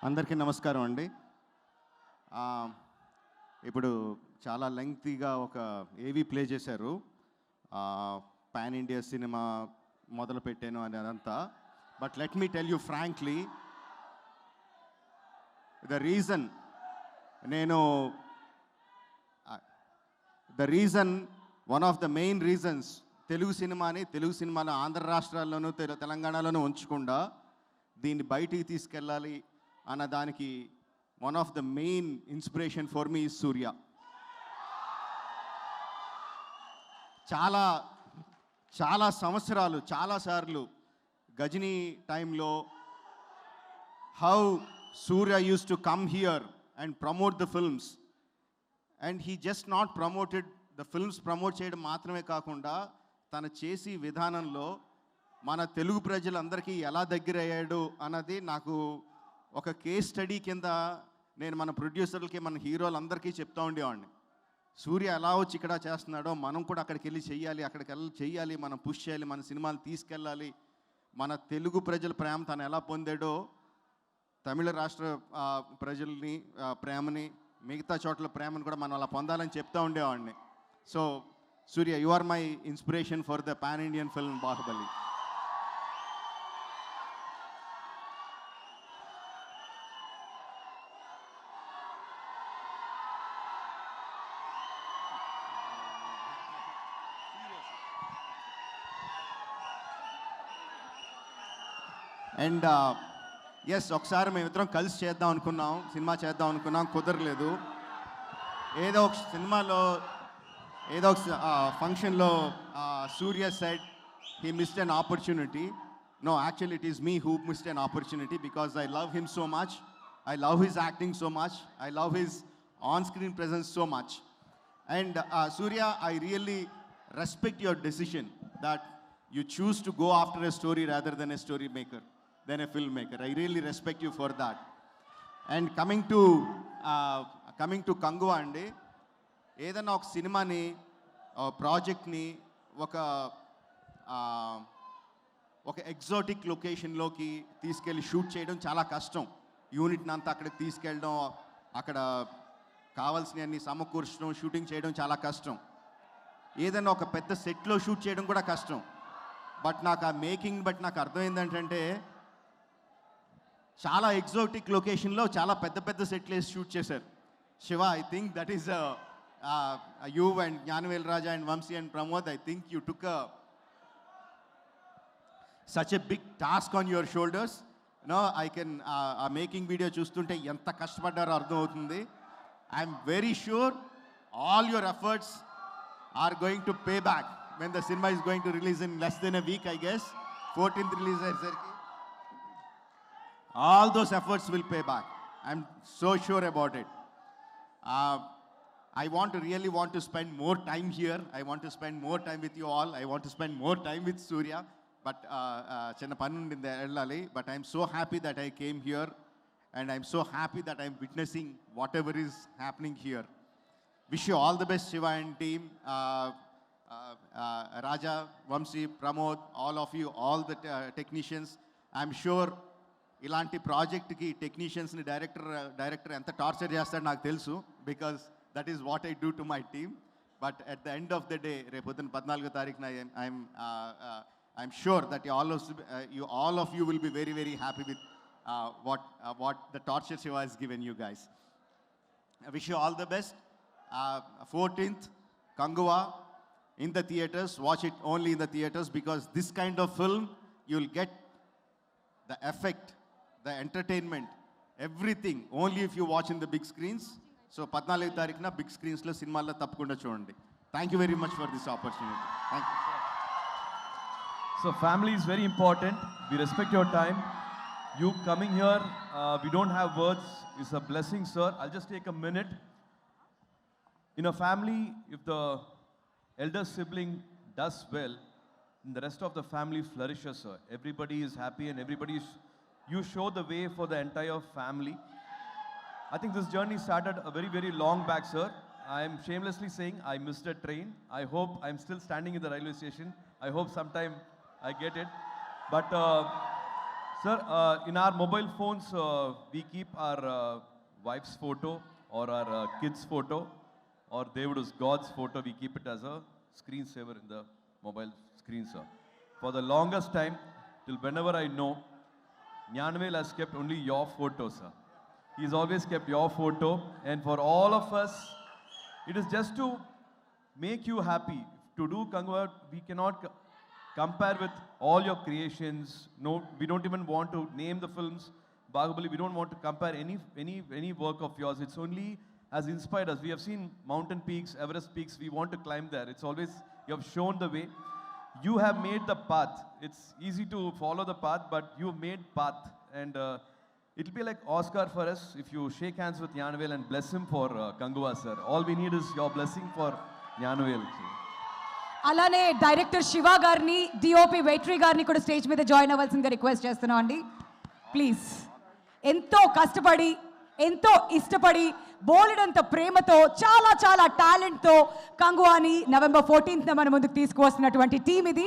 అందరికీ నమస్కారం అండి. ఇప్పుడు చాలా లెంగ్తీగా ఒక ఏవి ప్లే చేశారు. పాన్ ఇండియా సినిమా మొదలుపెట్టాను అని అదంతా. But let me tell you frankly, the reason one of the main reasons Telugu సినిమాలో ఆంధ్ర రాష్ట్రాల్లోనూ తెలంగాణలోనూ ఉంచకుండా దీన్ని బయటికి తీసుకెళ్ళాలి అన్న దానికి one of the main inspiration for me is Surya. చాలా సంవత్సరాలు చాలాసార్లు గజనీ టైంలో how Surya used to come here and promote the films, and he just not promoted the films. Promote చేయడం మాత్రమే కాకుండా తను చేసి విధానంలో మన తెలుగు ప్రజలందరికీ ఎలా దగ్గర అయ్యాడు అన్నది నాకు ఒక కేస్ స్టడీ కింద నేను మన ప్రొడ్యూసర్లకి మన హీరోలందరికీ చెప్తూ ఉండేవాడిని. సూర్య ఎలా వచ్చి ఇక్కడ చేస్తున్నాడో మనం కూడా అక్కడికి వెళ్ళి చెయ్యాలి, మనం పుష్ చేయాలి, మన సినిమాలు తీసుకెళ్ళాలి, మన తెలుగు ప్రజల ప్రేమ తను ఎలా పొందాడో తమిళ రాష్ట్ర ప్రజల్ని ప్రేమని, మిగతా చోట్ల ప్రేమను కూడా మనం అలా పొందాలని చెప్తూ ఉండేవాడిని. So Surya, you are my inspiration for the pan Indian film Baahubali. And yes, ఒకసారి మేమిద్దరం కలిసి సినిమా చేద్దాం అనుకున్నాం, కుదరలేదు. ఏదో ఒక సినిమాలో ఏదో ఒక ఫంక్షన్లో Surya said he missed an opportunity. No, actually it is me who missed an opportunity because I love him so much, I love his acting so much, I love his on screen presence so much. And Surya, I really respect your decision that you choose to go after a story rather than a story maker, than a filmmaker. I really respect you for that. And coming to Kanguva andi, ఏదన్నా ఒక సినిమాని ప్రాజెక్ట్ని ఒక exotic లొకేషన్లోకి తీసుకెళ్ళి shoot చేయడం చాలా కష్టం. యూనిట్ని అంతా అక్కడికి తీసుకెళ్ళడం, అక్కడ కావాల్సినవన్నీ సమకూర్చడం, షూటింగ్ చేయడం చాలా కష్టం. ఏదైనా ఒక పెద్ద సెట్లో షూట్ చేయడం కూడా కష్టం. బట్ నాకు ఆ మేకింగ్ బట్ నాకు అర్థమైంది ఏంటంటే, చాలా ఎగ్జాటిక్ లొకేషన్లో చాలా పెద్ద సెట్లు వేసి షూట్ చేశారు. Shiva, I think that is you and Gnanavel Raja and Vamsi and Pramod, I think you took such a big task on your shoulders. I can making video చూస్తుంటే ఎంత కష్టపడ్డారో అర్థం అవుతుంది. I am very sure all your efforts are going to pay back when the cinema is going to release in less than a week, I guess. 14th release ayyesariki all those efforts will pay back. I am so sure about it. I really want to spend more time here. I want to spend more time with you all. I want to spend more time with Surya. But chinna panu undindi ellali. But I'm so happy that I came here, and I'm so happy that I'm witnessing whatever is happening here. Wish you all the best, Shiva and team. Raja, Vamsi, Pramod, all of you, all the technicians. I'm sure ఇలాంటి ప్రాజెక్ట్కి టెక్నీషియన్స్ని director ఎంత torture చేస్తాడో నాకు తెలుసు, because that is what I do to my team. But at the end of the day, రేపొద్దున 14వ తారీఖున I'm sure that all of you will be very, very happy with what the torture Shiva has given you guys. I wish you all the best. 14th, Kanguva in the theaters. Watch it only in the theaters, because this kind of film, you'll get the effect, the entertainment, everything only if you watch in the big screens. So 14వ తారీఖున big స్క్రీన్స్లో సినిమాల్లో తప్పకుండా చూడండి. Thank you very much for this opportunity. Thank you. So family is very important. We respect your time. You coming here, we don't have words. It's a blessing, sir. I'll just take a minute. In a family, if the elder sibling does well, the rest of the family flourishes, sir. Everybody is happy and you show the way for the entire family. I think this journey started a very, very long back, sir. I am shamelessly saying I missed a train. I hope I'm still standing in the railway station. I hope sometime I get it. But Sir, in our mobile phones, we keep our wife's photo or our kids' photo or Devudu's God's photo. We keep it as a screensaver in the mobile screen, sir. For the longest time, till whenever I know, Nyanvel has kept only your photo, sir. He's always kept your photo, and for all of us, it is just to make you happy. To do Kangwa, we cannot compare with all your creations. No, we don't even want to name the films. Bahubali, we don't want to compare any work of yours. It's only has inspired us. We have seen mountain peaks, Everest peaks. We want to climb there. It's always you have shown the way. You have made the path. It's easy to follow the path, but you have made path, and it'll be like Oscar for us if you shake hands with Nyanvel and bless him for Kangwa, sir. All we need is your blessing for Nyanvel. అలానే director Shiva గారిని DOP Vetri గారిని కూడా stage మీద join అవ్వాల్సిందిగా request చేస్తున్నాం అండి please. ఎంతో కష్టపడి ఎంతో ఇష్టపడి బోలెడంత ప్రేమతో చాలా చాలా టాలెంట్తో కంగువాని November 14th మన ముందుకు తీసుకువస్తున్నటువంటి టీం ఇది.